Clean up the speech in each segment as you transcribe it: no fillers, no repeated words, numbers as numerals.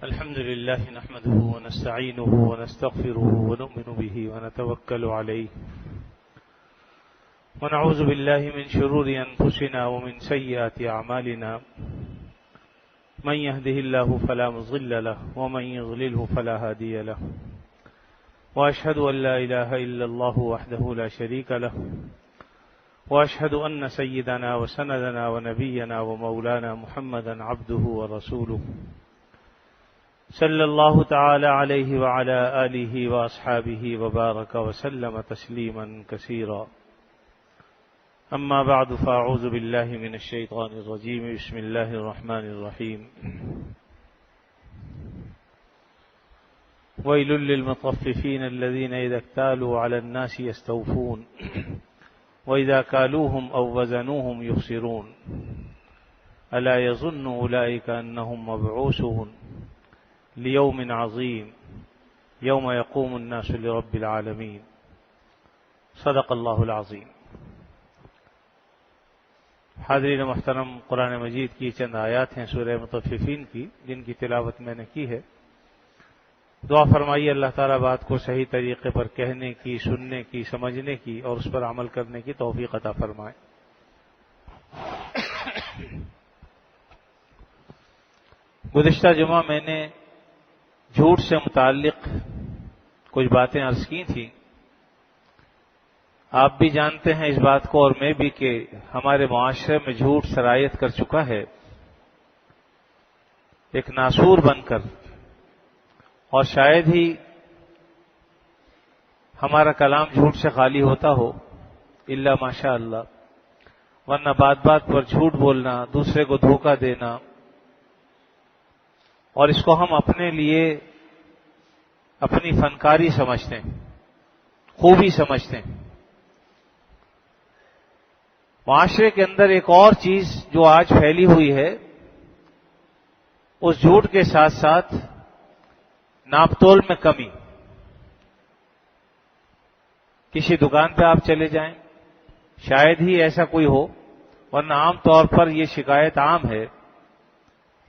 الحمد لله نحمده ونستعينه ونستغفره ونؤمن به ونتوكل عليه ونعوذ بالله من شرور أنفسنا ومن سيئات أعمالنا من يهده الله فلا مضل له ومن يضلله فلا هادي له وأشهد أن لا إله إلا الله وحده لا شريك له وأشهد أن سيدنا وسندنا ونبينا ومولانا محمدا عبده ورسوله صلی اللہ تعالی علیہ وعلی آلہ واصحابہ وبارک وسلم تسلیما کثیرا اما بعد فاعوذ باللہ من الشیطان الرجیم بسم اللہ الرحمن الرحیم ویل للمطففین الذین اذا اکتالوا علی الناس یستوفون واذا کالوهم او وزنوهم یخسرون الا یظن اولئک انهم مبعوثون لیوم عظیم یوم یقوم الناس لرب العالمین صدق اللہ العظیم۔ حاضرین محترم، قرآن مجید کی چند آیات ہیں سورہ مطففین کی، جن کی تلاوت میں نے کی ہے۔ دعا فرمائیے اللہ تعالیٰ بات کو صحیح طریقے پر کہنے کی، سننے کی، سمجھنے کی اور اس پر عمل کرنے کی توفیق عطا فرمائے۔ گزشتہ جمعہ میں نے جھوٹ سے متعلق کچھ باتیں عرض کی تھیں۔ آپ بھی جانتے ہیں اس بات کو اور میں بھی کہ ہمارے معاشرے میں جھوٹ سرایت کر چکا ہے، ایک ناسور بن کر، اور شاید ہی ہمارا کلام جھوٹ سے خالی ہوتا ہو الا ماشاء اللہ، ورنہ بات بات پر جھوٹ بولنا، دوسرے کو دھوکہ دینا، اور اس کو ہم اپنے لیے اپنی فنکاری سمجھتے ہیں، خوبی سمجھتے ہیں۔ معاشرے کے اندر ایک اور چیز جو آج پھیلی ہوئی ہے، اس جھوٹ کے ساتھ ساتھ ناپ تول میں کمی۔ کسی دکان پہ آپ چلے جائیں، شاید ہی ایسا کوئی ہو، ورنہ عام طور پر یہ شکایت عام ہے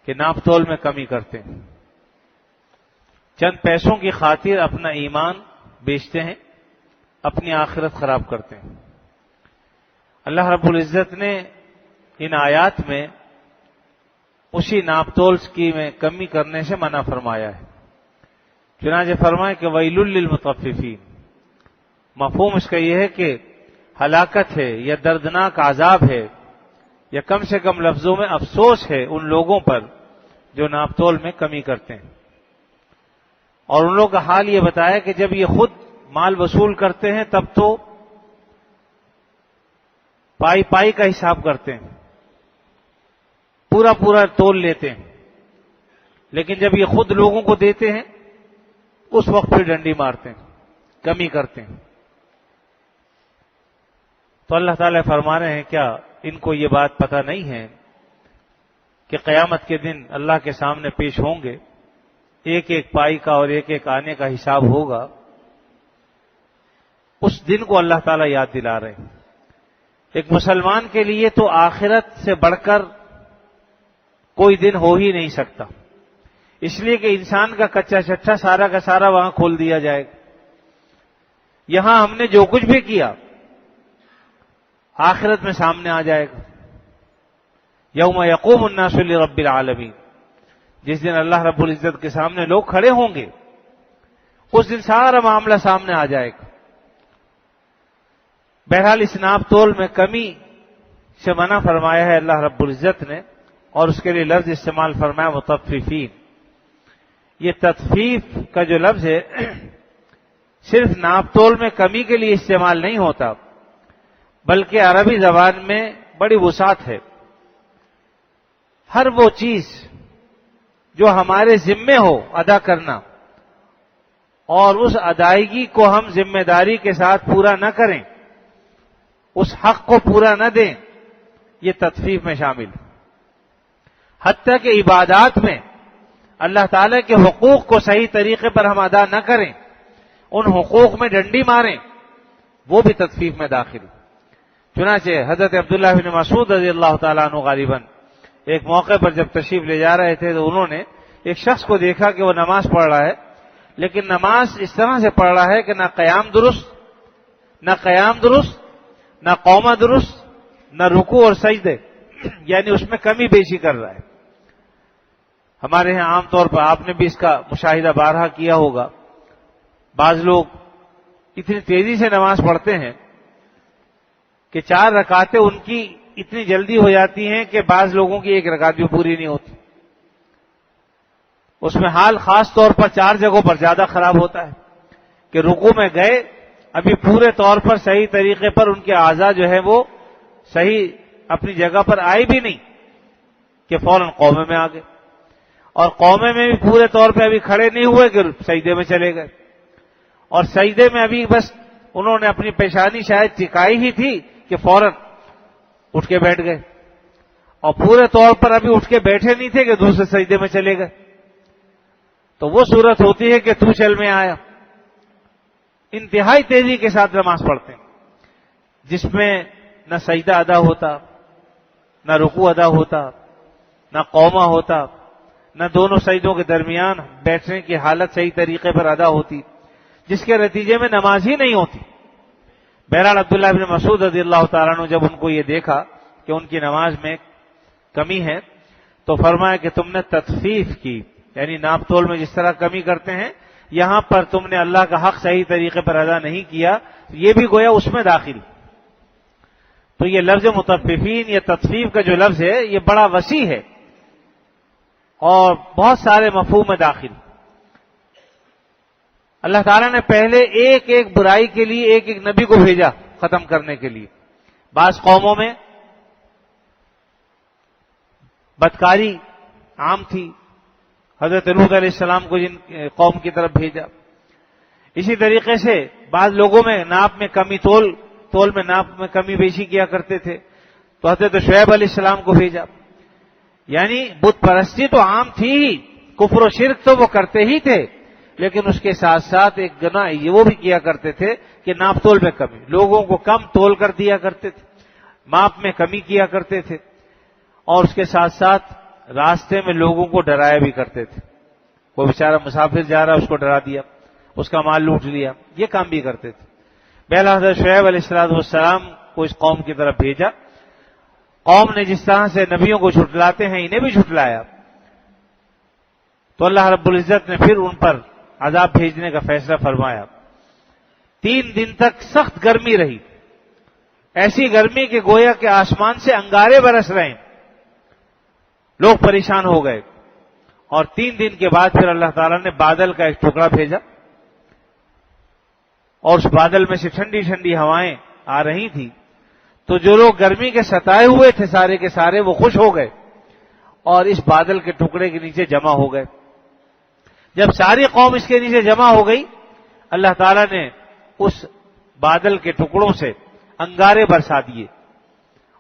کہ ناپ تول میں کمی کرتے ہیں، چند پیسوں کی خاطر اپنا ایمان بیچتے ہیں، اپنی آخرت خراب کرتے ہیں۔ اللہ رب العزت نے ان آیات میں اسی ناپ تول کی میں کمی کرنے سے منع فرمایا ہے۔ چنانچہ فرمائے کہ ویل للمطففین، مفہوم اس کا یہ ہے کہ ہلاکت ہے یا دردناک عذاب ہے، یا کم سے کم لفظوں میں افسوس ہے ان لوگوں پر جو ناپ تول میں کمی کرتے ہیں۔ اور ان لوگوں کا حال یہ بتایا کہ جب یہ خود مال وصول کرتے ہیں تب تو پائی پائی کا حساب کرتے ہیں، پورا پورا تول لیتے ہیں، لیکن جب یہ خود لوگوں کو دیتے ہیں اس وقت پھر ڈنڈی مارتے ہیں، کمی کرتے ہیں۔ تو اللہ تعالیٰ فرما رہے ہیں کیا ان کو یہ بات پتہ نہیں ہے کہ قیامت کے دن اللہ کے سامنے پیش ہوں گے، ایک ایک پائی کا اور ایک ایک آنے کا حساب ہوگا۔ اس دن کو اللہ تعالیٰ یاد دلا رہے ہیں۔ ایک مسلمان کے لیے تو آخرت سے بڑھ کر کوئی دن ہو ہی نہیں سکتا، اس لیے کہ انسان کا کچا چٹھا سارا کا سارا وہاں کھول دیا جائے گا۔ یہاں ہم نے جو کچھ بھی کیا آخرت میں سامنے آ جائے گا۔ یوم یقوم الناس لرب العالمین، جس دن اللہ رب العزت کے سامنے لوگ کھڑے ہوں گے، اس دن سارا معاملہ سامنے آ جائے گا۔ بہرحال اس ناپ تول میں کمی سے منع فرمایا ہے اللہ رب العزت نے، اور اس کے لیے لفظ استعمال فرمایا مطففین۔ یہ تطفیف کا جو لفظ ہے صرف ناپ تول میں کمی کے لیے استعمال نہیں ہوتا، بلکہ عربی زبان میں بڑی وسعت ہے۔ ہر وہ چیز جو ہمارے ذمے ہو ادا کرنا، اور اس ادائیگی کو ہم ذمہ داری کے ساتھ پورا نہ کریں، اس حق کو پورا نہ دیں، یہ تطفیف میں شامل۔ حتیٰ کہ عبادات میں اللہ تعالیٰ کے حقوق کو صحیح طریقے پر ہم ادا نہ کریں، ان حقوق میں ڈنڈی ماریں، وہ بھی تطفیف میں داخل۔ چنانچہ حضرت عبداللہ بن مسعود رضی اللہ تعالیٰ عنہ غالباً ایک موقع پر جب تشریف لے جا رہے تھے تو انہوں نے ایک شخص کو دیکھا کہ وہ نماز پڑھ رہا ہے، لیکن نماز اس طرح سے پڑھ رہا ہے کہ نہ قیام درست، نہ قومہ درست، نہ رکوع اور سجدے، یعنی اس میں کمی بیشی کر رہا ہے۔ ہمارے ہاں عام طور پر آپ نے بھی اس کا مشاہدہ بارہا کیا ہوگا، بعض لوگ اتنی تیزی سے نماز پڑھتے ہیں کہ 4 رکعتیں ان کی اتنی جلدی ہو جاتی ہیں کہ بعض لوگوں کی 1 رکعت بھی پوری نہیں ہوتی۔ اس میں حال خاص طور پر 4 جگہوں پر زیادہ خراب ہوتا ہے کہ رکوع میں گئے، ابھی پورے طور پر صحیح طریقے پر ان کے اعضاء جو ہے وہ صحیح اپنی جگہ پر آئے بھی نہیں کہ فوراً قومے میں آ گئے، اور قومے میں بھی پورے طور پہ ابھی کھڑے نہیں ہوئے کہ سجدے میں چلے گئے، اور سجدے میں ابھی بس انہوں نے اپنی پیشانی شاید ٹکائی ہی تھی کہ فوراً اٹھ کے بیٹھ گئے، اور پورے طور پر ابھی اٹھ کے بیٹھے نہیں تھے کہ دوسرے سجدے میں چلے گئے۔ تو وہ صورت ہوتی ہے کہ تو چل میں آیا۔ انتہائی تیزی کے ساتھ نماز پڑھتے ہیں، جس میں نہ سجدہ ادا ہوتا، نہ رکوع ادا ہوتا، نہ قومہ ہوتا، نہ دونوں سجدوں کے درمیان بیٹھنے کی حالت صحیح طریقے پر ادا ہوتی، جس کے نتیجے میں نماز ہی نہیں ہوتی۔ بہرحال عبداللہ بن مسعود رضی اللہ تعالیٰ عنہ جب ان کو یہ دیکھا کہ ان کی نماز میں کمی ہے تو فرمایا کہ تم نے تطفیف کی، یعنی ناپ تول میں جس طرح کمی کرتے ہیں یہاں پر تم نے اللہ کا حق صحیح طریقے پر ادا نہیں کیا، یہ بھی گویا اس میں داخل۔ تو یہ لفظ مطففین یا تطفیف کا جو لفظ ہے یہ بڑا وسیع ہے اور بہت سارے مفہوم میں داخل۔ اللہ تعالیٰ نے پہلے ایک ایک برائی کے لیے ایک ایک نبی کو بھیجا ختم کرنے کے لیے۔ بعض قوموں میں بدکاری عام تھی، حضرت لوط علیہ السلام کو جن قوم کی طرف بھیجا۔ اسی طریقے سے بعض لوگوں میں ناپ میں کمی تول میں ناپ میں کمی بیشی کیا کرتے تھے تو حضرت شعیب علیہ السلام کو بھیجا۔ یعنی بت پرستی تو عام تھی ہی، کفر و شرک تو وہ کرتے ہی تھے، لیکن اس کے ساتھ ساتھ ایک گناہ یہ وہ بھی کیا کرتے تھے کہ ناپ تول میں کمی، لوگوں کو کم تول کر دیا کرتے تھے، ماپ میں کمی کیا کرتے تھے، اور اس کے ساتھ ساتھ راستے میں لوگوں کو ڈرایا بھی کرتے تھے۔ کوئی بیچارہ مسافر جا رہا اس کو ڈرا دیا، اس کا مال لوٹ لیا، یہ کام بھی کرتے تھے۔ پہلا حضرت شعیب علیہ السلام کو اس قوم کی طرف بھیجا، قوم نے جس طرح سے نبیوں کو جھٹلاتے ہیں انہیں بھی جھٹلایا، تو اللہ رب العزت نے پھر ان پر عذاب بھیجنے کا فیصلہ فرمایا۔ 3 دن تک سخت گرمی رہی، ایسی گرمی کہ گویا کہ آسمان سے انگارے برس رہے ہیں، لوگ پریشان ہو گئے، اور 3 دن کے بعد پھر اللہ تعالیٰ نے بادل کا ایک ٹکڑا بھیجا، اور اس بادل میں سے ٹھنڈی ٹھنڈی ہوائیں آ رہی تھی، تو جو لوگ گرمی کے ستائے ہوئے تھے سارے کے سارے وہ خوش ہو گئے اور اس بادل کے ٹکڑے کے نیچے جمع ہو گئے۔ جب ساری قوم اس کے نیچے جمع ہو گئی، اللہ تعالیٰ نے اس بادل کے ٹکڑوں سے انگارے برسا دیے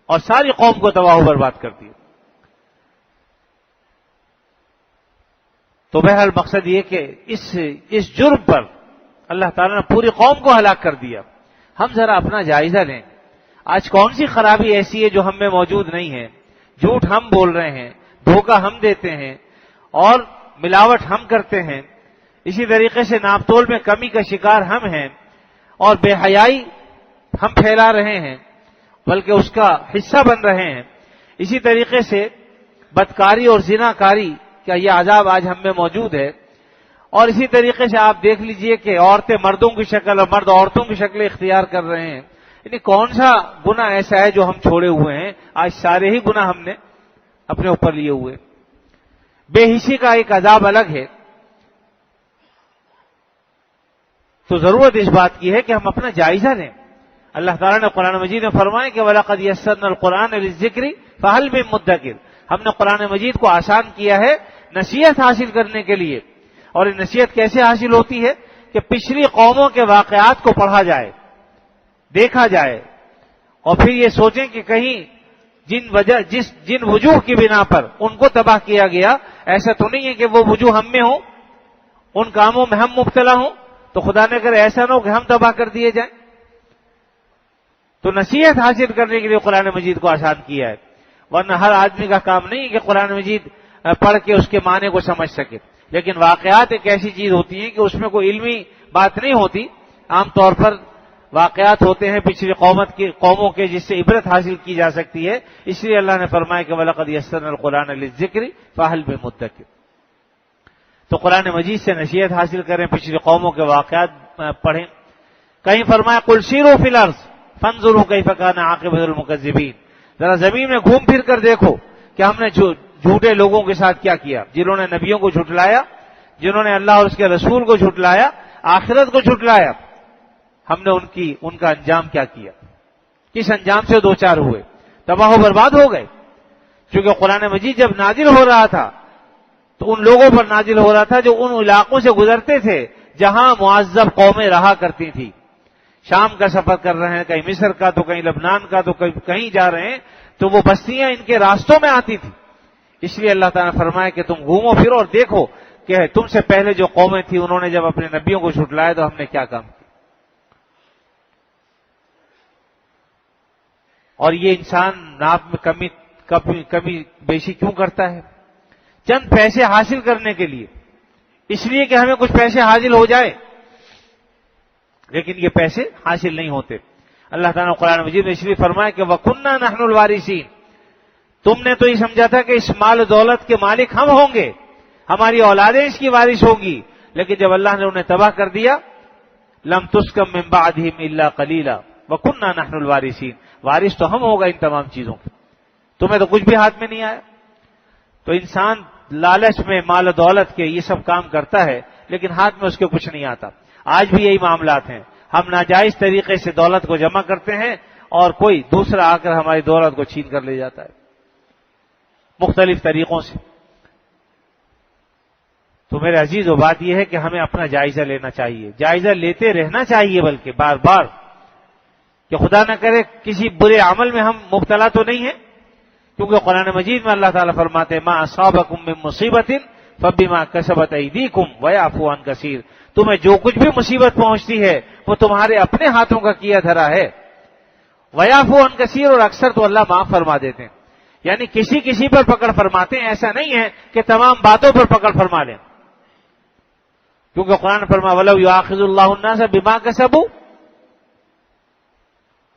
اور ساری قوم کو تباہ و برباد کر دیا۔ تو بہرحال مقصد یہ کہ اس جرم پر اللہ تعالیٰ نے پوری قوم کو ہلاک کر دیا۔ ہم ذرا اپنا جائزہ لیں، آج کون سی خرابی ایسی ہے جو ہم میں موجود نہیں ہے؟ جھوٹ ہم بول رہے ہیں، دھوکہ ہم دیتے ہیں، اور ملاوٹ ہم کرتے ہیں، اسی طریقے سے ناپ تول میں کمی کا شکار ہم ہیں، اور بے حیائی ہم پھیلا رہے ہیں بلکہ اس کا حصہ بن رہے ہیں۔ اسی طریقے سے بدکاری اور زناکاری کا یہ عذاب آج ہم میں موجود ہے، اور اسی طریقے سے آپ دیکھ لیجئے کہ عورتیں مردوں کی شکل اور مرد عورتوں کی شکل اختیار کر رہے ہیں۔ یعنی کون سا گناہ ایسا ہے جو ہم چھوڑے ہوئے ہیں؟ آج سارے ہی گناہ ہم نے اپنے اوپر لیے ہوئے۔ بے حسی کا ایک عذاب الگ ہے۔ تو ضرورت اس بات کی ہے کہ ہم اپنا جائزہ لیں۔ اللہ تعالیٰ نے قرآن مجید میں فرمایا کہ وَلَقَدْ يَسَّرْنَا الْقُرْآنَ لِلذِّكْرِ فَهَلْ مِن مُدَّكِرٍ، ہم نے قرآن مجید کو آسان کیا ہے نصیحت حاصل کرنے کے لیے۔ اور یہ نصیحت کیسے حاصل ہوتی ہے؟ کہ پچھلی قوموں کے واقعات کو پڑھا جائے، دیکھا جائے، اور پھر یہ سوچیں کہ کہیں جن وجوہ کی بنا پر ان کو تباہ کیا گیا، ایسا تو نہیں ہے کہ وہ وجوہ ہم میں ہوں، ان کاموں میں ہم مبتلا ہوں، تو خدا نے کرے ایسا نہ ہو کہ ہم تباہ کر دیے جائیں۔ تو نصیحت حاصل کرنے کے لیے قرآن مجید کو آسان کیا ہے، ورنہ ہر آدمی کا کام نہیں ہے کہ قرآن مجید پڑھ کے اس کے معنی کو سمجھ سکے. لیکن واقعات ایک ایسی چیز ہوتی ہیں کہ اس میں کوئی علمی بات نہیں ہوتی. عام طور پر واقعات ہوتے ہیں پچھلی قوموں کے جس سے عبرت حاصل کی جا سکتی ہے. اس لیے اللہ نے فرمایا کہ وَلَقَدْ يَسَّرْنَا الْقُرْآنَ لِلذِّكْرِ فَهَلْ مِن مُدَّكِرٍ. تو قرآن مجید سے نصیحت حاصل کریں, پچھلی قوموں کے واقعات پڑھیں. کہیں فرمایا قُلْ سِیرُوا فِی الْأَرْضِ فَانظُرُوا کَیْفَ کَانَ عَاقِبَةُ الْمُکَذِّبِینَ. ذرا زمین میں گھوم پھر کر دیکھو کہ ہم نے جھوٹے لوگوں کے ساتھ کیا کیا, جنہوں نے نبیوں کو جھٹلایا, جنہوں نے اللہ اور اس کے رسول کو جھٹلایا, آخرت کو جھٹلایا. ہم نے ان کا انجام کیا کیا, کس انجام سے دو چار ہوئے, تباہ و برباد ہو گئے. چونکہ قرآن مجید جب نازل ہو رہا تھا تو ان لوگوں پر نازل ہو رہا تھا جو ان علاقوں سے گزرتے تھے جہاں معذب قومیں رہا کرتی تھی. شام کا سفر کر رہے ہیں, کہیں مصر کا تو کہیں لبنان کا تو کہیں جا رہے ہیں, تو وہ بستیاں ان کے راستوں میں آتی تھی. اس لیے اللہ تعالیٰ نے فرمایا کہ تم گھومو پھرو اور دیکھو کہ تم سے پہلے جو قومیں تھیں انہوں نے جب اپنے نبیوں کو جھٹلایا تو ہم نے کیا کام کیا. اور یہ انسان ناپ میں کمی بیشی کیوں کرتا ہے؟ چند پیسے حاصل کرنے کے لیے, اس لیے کہ ہمیں کچھ پیسے حاصل ہو جائے, لیکن یہ پیسے حاصل نہیں ہوتے. اللہ تعالیٰ نے قرآن مجید میں اس لیے فرمایا کہ وَكُنَّا نَحْنُ الْوَارِثِينَ. تم نے تو یہ سمجھا تھا کہ اس مال و دولت کے مالک ہم ہوں گے, ہماری اولادیں اس کی وارث ہوگی, لیکن جب اللہ نے انہیں تباہ کر دیا لَمْ تُسْكَم مِّن بَعْدِهِمْ إِلَّا قَلِيلًا وَكُنَّا نَحْنُ الْوَارِثِينَ. وارث تو ہم ہوگا ان تمام چیزوں کے, تمہیں تو کچھ بھی ہاتھ میں نہیں آیا. تو انسان لالچ میں مال و دولت کے یہ سب کام کرتا ہے, لیکن ہاتھ میں اس کے کچھ نہیں آتا. آج بھی یہی معاملات ہیں, ہم ناجائز طریقے سے دولت کو جمع کرتے ہیں اور کوئی دوسرا آ کر ہماری دولت کو چھین کر لے جاتا ہے مختلف طریقوں سے. تو میرے عزیزو, بات یہ ہے کہ ہمیں اپنا جائزہ لینا چاہیے, جائزہ لیتے رہنا چاہیے, بلکہ بار بار, کہ خدا نہ کرے کسی برے عمل میں ہم مبتلا تو نہیں ہیں. کیونکہ قرآن مجید میں اللہ تعالیٰ فرماتے ہیں ما اصابکم من مصیبت فبما کسبت ایدیکم ویعفو عن کثیر. تمہیں جو کچھ بھی مصیبت پہنچتی ہے وہ تمہارے اپنے ہاتھوں کا کیا دھرا ہے. ویعفو عن کثیر, اور اکثر تو اللہ معاف فرما دیتے ہیں. یعنی کسی پر پکڑ فرماتے ہیں, ایسا نہیں ہے کہ تمام باتوں پر پکڑ فرما لیں. کیونکہ قرآن فرما وَلَوْ يُؤَاخِذُ اللَّهُ النَّاسَ بِمَا كَسَبُوا.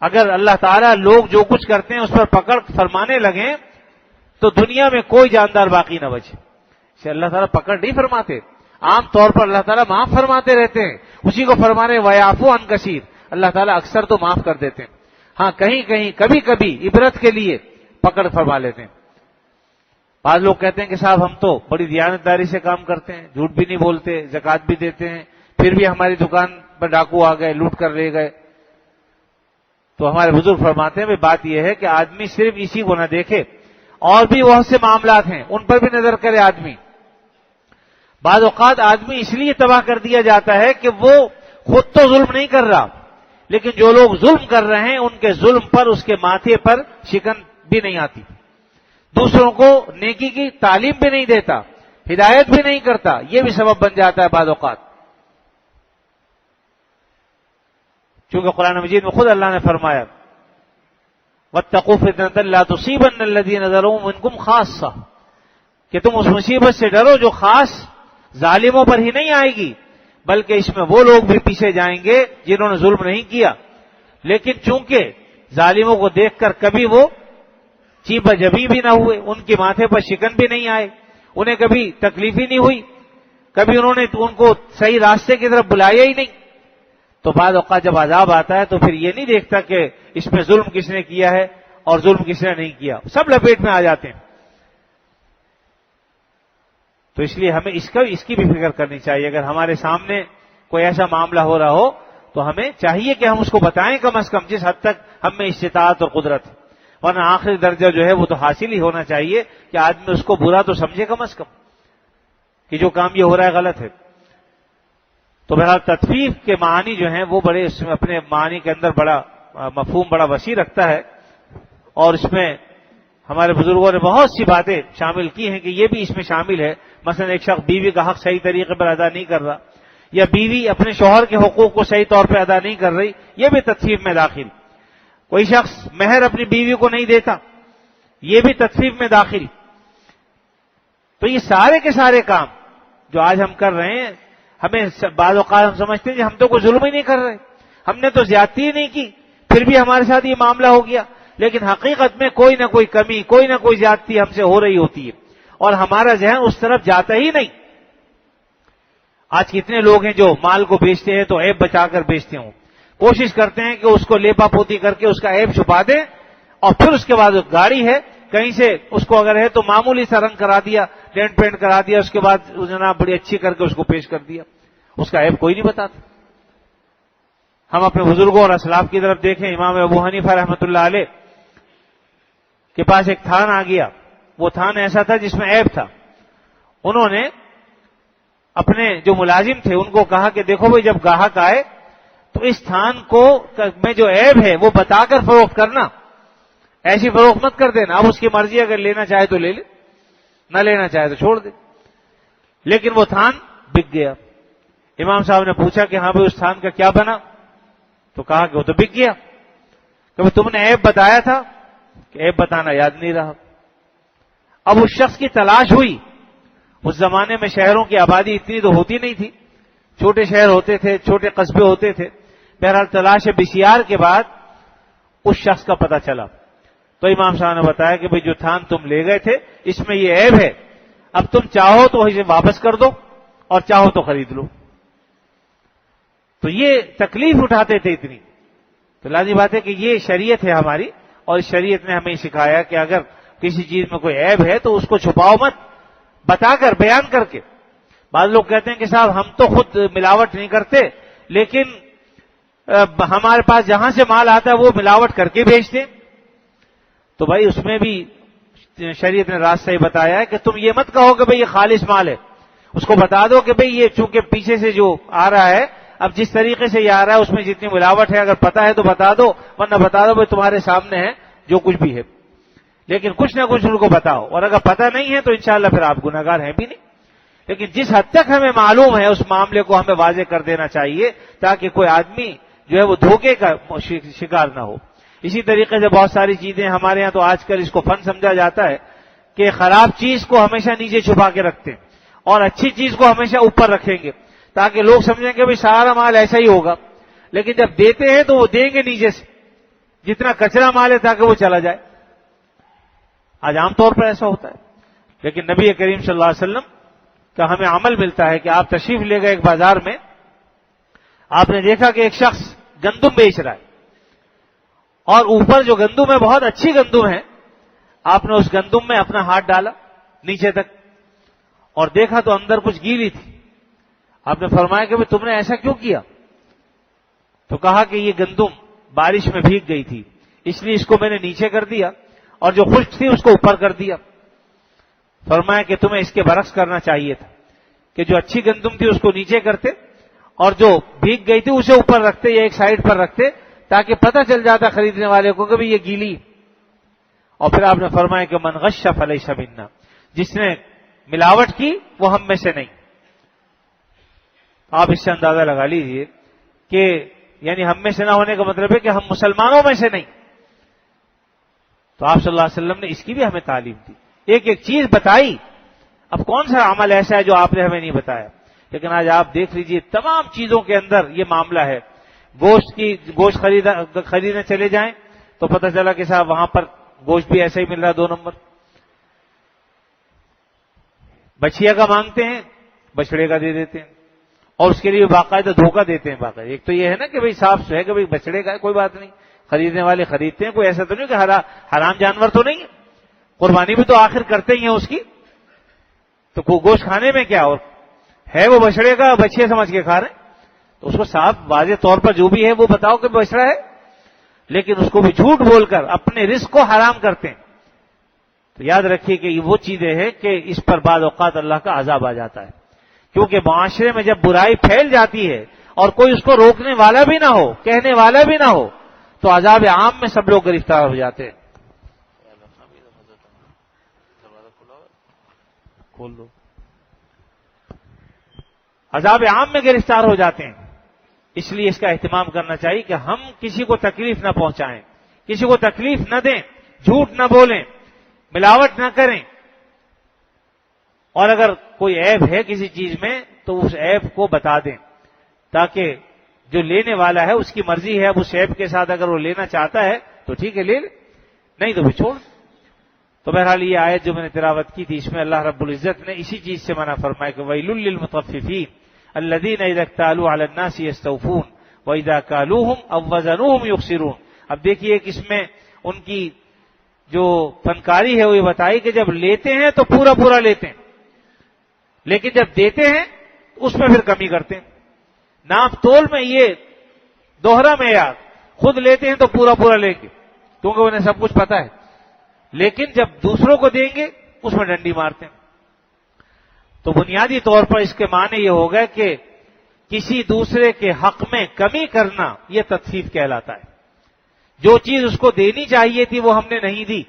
اگر اللہ تعالیٰ لوگ جو کچھ کرتے ہیں اس پر پکڑ فرمانے لگیں تو دنیا میں کوئی جاندار باقی نہ بچے. اسے اللہ تعالیٰ پکڑ نہیں فرماتے, عام طور پر اللہ تعالیٰ معاف فرماتے رہتے ہیں. اسی کو فرما رہے وَيَعْفُو عَن كَثِيرٍ, اللہ تعالیٰ اکثر تو معاف کر دیتے ہیں. ہاں کہیں کبھی عبرت کے لیے پکڑ فرما لیتے ہیں. بعض لوگ کہتے ہیں کہ صاحب ہم تو بڑی دیانتداری سے کام کرتے ہیں, جھوٹ بھی نہیں بولتے, زکوٰۃ بھی دیتے ہیں, پھر بھی ہماری دکان پر ڈاکو آ گئے, لوٹ کر لے گئے. تو ہمارے بزرگ فرماتے ہیں بات یہ ہے کہ آدمی صرف اسی کو نہ دیکھے, اور بھی بہت سے معاملات ہیں ان پر بھی نظر کرے آدمی. بعض اوقات آدمی اس لیے تباہ کر دیا جاتا ہے کہ وہ خود تو ظلم نہیں کر رہا, لیکن جو لوگ ظلم کر رہے ہیں ان کے ظلم پر اس کے ماتھے پر شکن بھی نہیں آتی, دوسروں کو نیکی کی تعلیم بھی نہیں دیتا, ہدایت بھی نہیں کرتا. یہ بھی سبب بن جاتا ہے بعض اوقات. چونکہ قرآن مجید میں خود اللہ نے فرمایا وَاتَّقُوا فِتْنَةً لَا تُصِيبَنَّ الَّذِينَ ظَلَمُوا مِنكُمْ خَاصَّةً, کہ تم اس مصیبت سے ڈرو جو خاص ظالموں پر ہی نہیں آئے گی, بلکہ اس میں وہ لوگ بھی پیچھے جائیں گے جنہوں نے ظلم نہیں کیا, لیکن چونکہ ظالموں کو دیکھ کر کبھی وہ چیب جبی بھی نہ ہوئے, ان کے ماتھے پر شکن بھی نہیں آئے, انہیں کبھی تکلیف ہی نہیں ہوئی, کبھی انہوں نے ان کو صحیح راستے کی طرف بلایا ہی نہیں. تو بعض اوقات جب عذاب آتا ہے تو پھر یہ نہیں دیکھتا کہ اس میں ظلم کس نے کیا ہے اور ظلم کس نے نہیں کیا, سب لپیٹ میں آ جاتے ہیں. تو اس لیے ہمیں اس کی بھی فکر کرنی چاہیے. اگر ہمارے سامنے کوئی ایسا معاملہ ہو رہا ہو تو ہمیں چاہیے کہ ہم اس کو بتائیں کم از کم, جس حد تک ہم میں استطاعت اور قدرت ہے. ورنہ آخری درجہ جو ہے وہ تو حاصل ہی ہونا چاہیے کہ آدمی اس کو برا تو سمجھے کم از کم کہ جو کام یہ ہو رہا ہے غلط ہے. تو بہرحال تطفیف کے معنی جو ہیں وہ بڑے, اس میں اپنے معنی کے اندر بڑا مفہوم بڑا وسیع رکھتا ہے, اور اس میں ہمارے بزرگوں نے بہت سی باتیں شامل کی ہیں کہ یہ بھی اس میں شامل ہے. مثلا ایک شخص بیوی کا حق صحیح طریقے پر ادا نہیں کر رہا, یا بیوی اپنے شوہر کے حقوق کو صحیح طور پہ ادا نہیں کر رہی, یہ بھی تطفیف میں داخل. کوئی شخص مہر اپنی بیوی کو نہیں دیتا, یہ بھی تطفیف میں داخل. تو یہ سارے کے سارے کام جو آج ہم کر رہے ہیں، ہمیں بعض اوقات ہم سمجھتے ہیں کہ ہم تو کوئی ظلم ہی نہیں کر رہے، ہم نے تو زیادتی ہی نہیں کی، پھر بھی ہمارے ساتھ یہ معاملہ ہو گیا. لیکن حقیقت میں کوئی نہ کوئی کمی، کوئی نہ کوئی زیادتی ہم سے ہو رہی ہوتی ہے اور ہمارا ذہن اس طرف جاتا ہی نہیں. آج کتنے لوگ ہیں جو مال کو بیچتے ہیں تو عیب بچا کر بیچتے ہوں، کوشش کرتے ہیں کہ اس کو لیپا پوتی کر کے اس کا عیب چھپا دیں، اور پھر اس کے بعد گاڑی ہے کہیں سے اس کو اگر ہے تو معمولی سا رنگ کرا دیا، ڈینٹ پینٹ کرا دیا، اس کے بعد جناب بڑی اچھی کر کے اس کو پیش کر دیا، اس کا عیب کوئی نہیں بتاتا. ہم اپنے بزرگوں اور اسلاف کی طرف دیکھیں، امام ابو حنیفہ رحمۃ اللہ علیہ کے پاس ایک تھان آ گیا، وہ تھان ایسا تھا جس میں عیب تھا. انہوں نے اپنے جو ملازم تھے ان کو کہا کہ دیکھو بھائی، جب گاہک آئے تو اس تھان کو میں جو عیب ہے وہ بتا کر فروخت کرنا، ایسی فروخت مت کر دینا. اب اس کی مرضی، اگر لینا چاہے تو لے لے، نہ لینا چاہے تو چھوڑ دے. لیکن وہ تھان بک گیا. امام صاحب نے پوچھا کہ ہاں بھائی اس تھان کا کیا بنا؟ تو کہا کہ وہ تو بک گیا. کہ تم نے عیب بتایا تھا؟ کہ عیب بتانا یاد نہیں رہا. اب اس شخص کی تلاش ہوئی. اس زمانے میں شہروں کی آبادی اتنی تو ہوتی نہیں تھی، چھوٹے شہر ہوتے تھے، چھوٹے قصبے ہوتے تھے. بہرحال تلاش بسیار کے بعد اس شخص کا پتہ چلا. تو امام صاحب نے بتایا کہ بھئی جو تھان تم لے گئے تھے اس میں یہ عیب ہے، اب تم چاہو تو اسے واپس کر دو اور چاہو تو خرید لو. تو یہ تکلیف اٹھاتے تھے اتنی. تو لازمی بات ہے کہ یہ شریعت ہے ہماری، اور اس شریعت نے ہمیں سکھایا کہ اگر کسی چیز میں کوئی عیب ہے تو اس کو چھپاؤ مت، بتا کر، بیان کر کے. بعض لوگ کہتے ہیں کہ صاحب ہم تو خود ملاوٹ نہیں کرتے، لیکن ہمارے پاس جہاں سے مال آتا ہے وہ ملاوٹ کر کے بیچتے ہیں. تو بھائی اس میں بھی شریعت نے راستہ ہی بتایا ہے کہ تم یہ مت کہو کہ بھئی یہ خالص مال ہے، اس کو بتا دو کہ بھئی یہ چونکہ پیچھے سے جو آ رہا ہے، اب جس طریقے سے یہ آ رہا ہے اس میں جتنی ملاوٹ ہے اگر پتہ ہے تو بتا دو، ورنہ بتا دو بھئی تمہارے سامنے ہے جو کچھ بھی ہے. لیکن کچھ نہ کچھ ان کو بتاؤ، اور اگر پتہ نہیں ہے تو انشاءاللہ پھر آپ گنہگار ہیں بھی نہیں. لیکن جس حد تک ہمیں معلوم ہے اس معاملے کو ہمیں واضح کر دینا چاہیے تاکہ کوئی آدمی جو ہے وہ دھوکے کا شکار نہ ہو. اسی طریقے سے بہت ساری چیزیں ہمارے ہاں تو آج کل اس کو فن سمجھا جاتا ہے کہ خراب چیز کو ہمیشہ نیچے چھپا کے رکھتے ہیں اور اچھی چیز کو ہمیشہ اوپر رکھیں گے تاکہ لوگ سمجھیں کہ بھئی سارا مال ایسا ہی ہوگا. لیکن جب دیتے ہیں تو وہ دیں گے نیچے سے جتنا کچرا مال ہے تاکہ وہ چلا جائے. آج عام طور پر ایسا ہوتا ہے. لیکن نبی کریم صلی اللہ علیہ وسلم کا ہمیں عمل ملتا ہے کہ آپ تشریف لے گئے ایک بازار میں، آپ نے دیکھا کہ ایک شخص گندم بیچ رہا ہے، اور اوپر جو گندم ہے بہت اچھی گندم ہے. آپ نے اس گندم میں اپنا ہاتھ ڈالا نیچے تک اور دیکھا تو اندر کچھ گیلی تھی. آپ نے فرمایا کہ تم نے ایسا کیوں کیا؟ تو کہا کہ یہ گندم بارش میں بھیگ گئی تھی، اس لیے اس کو میں نے نیچے کر دیا اور جو خشک تھی اس کو اوپر کر دیا. فرمایا کہ تمہیں اس کے برعکس کرنا چاہیے تھا کہ جو اچھی گندم تھی اس کو نیچے کرتے اور جو بھیگ گئی تھی اسے اوپر رکھتے یا ایک سائڈ پر رکھتے تاکہ پتہ چل جاتا خریدنے والے کو کہ یہ گیلی. اور پھر آپ نے فرمایا کہ من غش فلیس منا، جس نے ملاوٹ کی وہ ہم میں سے نہیں. آپ اس سے اندازہ لگا لیجئے کہ یعنی ہم میں سے نہ ہونے کا مطلب ہے کہ ہم مسلمانوں میں سے نہیں. تو آپ صلی اللہ علیہ وسلم نے اس کی بھی ہمیں تعلیم دی، ایک ایک چیز بتائی. اب کون سا عمل ایسا ہے جو آپ نے ہمیں نہیں بتایا؟ لیکن آج آپ دیکھ لیجئے تمام چیزوں کے اندر یہ معاملہ ہے. گوشت خریدنے چلے جائیں تو پتہ چلا کہ صاحب وہاں پر گوشت بھی ایسا ہی مل رہا ہے 2 نمبر. بچھیا کا مانگتے ہیں، بچڑے کا دے دیتے ہیں، اور اس کے لیے باقاعدہ دھوکہ دیتے ہیں. باقاعدہ ایک تو یہ ہے نا کہ بھئی صاف ہے کہ بھئی بچڑے کا ہے کوئی بات نہیں، خریدنے والے خریدتے ہیں، کوئی ایسا تو نہیں کہ حرام جانور تو نہیں ہے، قربانی بھی تو آخر کرتے ہی ہیں اس کی. تو گوشت کھانے میں کیا اور ہے وہ بچڑے کا، بچے سمجھ کے کھا رہے ہیں. تو اس کو صاف واضح طور پر جو بھی ہے وہ بتاؤ کہ بچڑا ہے، لیکن اس کو بھی جھوٹ بول کر اپنے رزق کو حرام کرتے ہیں. تو یاد رکھیے کہ یہ وہ چیزیں ہیں کہ اس پر بعض اوقات اللہ کا عذاب آ جاتا ہے، کیونکہ معاشرے میں جب برائی پھیل جاتی ہے اور کوئی اس کو روکنے والا بھی نہ ہو، کہنے والا بھی نہ ہو، تو عذاب عام میں سب لوگ گرفتار ہو جاتے ہیں. کھول دو. عذاب عام میں گرفتار ہو جاتے ہیں. اس لیے اس کا اہتمام کرنا چاہیے کہ ہم کسی کو تکلیف نہ پہنچائیں، کسی کو تکلیف نہ دیں، جھوٹ نہ بولیں، ملاوٹ نہ کریں. اور اگر کوئی عیب ہے کسی چیز میں تو اس عیب کو بتا دیں، تاکہ جو لینے والا ہے اس کی مرضی ہے، اب اس عیب کے ساتھ اگر وہ لینا چاہتا ہے تو ٹھیک ہے لے لے، نہیں تو پھر چھوڑ۔ تو بہرحال یہ آیت جو میں نے تلاوت کی تھی، اس میں اللہ رب العزت نے اسی چیز سے منع فرمایا کہ ویل للمطففین الذین اذا اکتالوا علی الناس یستوفون واذا کالوہم او وزنوہم یخسرون۔ اب دیکھیے کہ اس میں ان کی جو فنکاری ہے وہ یہ بتائی کہ جب لیتے ہیں تو پورا پورا لیتے ہیں، لیکن جب دیتے ہیں اس میں پھر کمی کرتے ہیں۔ ناپ تول میں یہ دوہرا معیار، خود لیتے ہیں تو پورا پورا لیں گے کیونکہ انہیں سب کچھ پتا ہے، لیکن جب دوسروں کو دیں گے اس میں ڈنڈی مارتے ہیں۔ تو بنیادی طور پر اس کے معنی یہ ہوگا کہ کسی دوسرے کے حق میں کمی کرنا یہ تطفیف کہلاتا ہے۔ جو چیز اس کو دینی چاہیے تھی وہ ہم نے نہیں دی،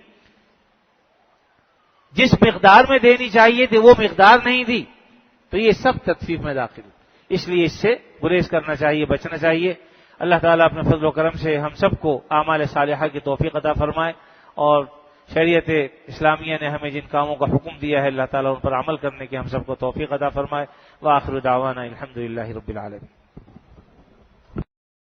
جس مقدار میں دینی چاہیے تھی وہ مقدار نہیں دی، تو یہ سب تطفیف میں داخل ہے۔ اس لیے اس سے گریز کرنا چاہیے، بچنا چاہیے۔ اللہ تعالیٰ اپنے فضل و کرم سے ہم سب کو اعمال صالحہ کی توفیق عطا فرمائے، اور شریعت اسلامیہ نے ہمیں جن کاموں کا حکم دیا ہے اللہ تعالیٰ ان پر عمل کرنے کی ہم سب کو توفیق عطا فرمائے۔ وآخر دعوانا الحمدللہ رب العالمین۔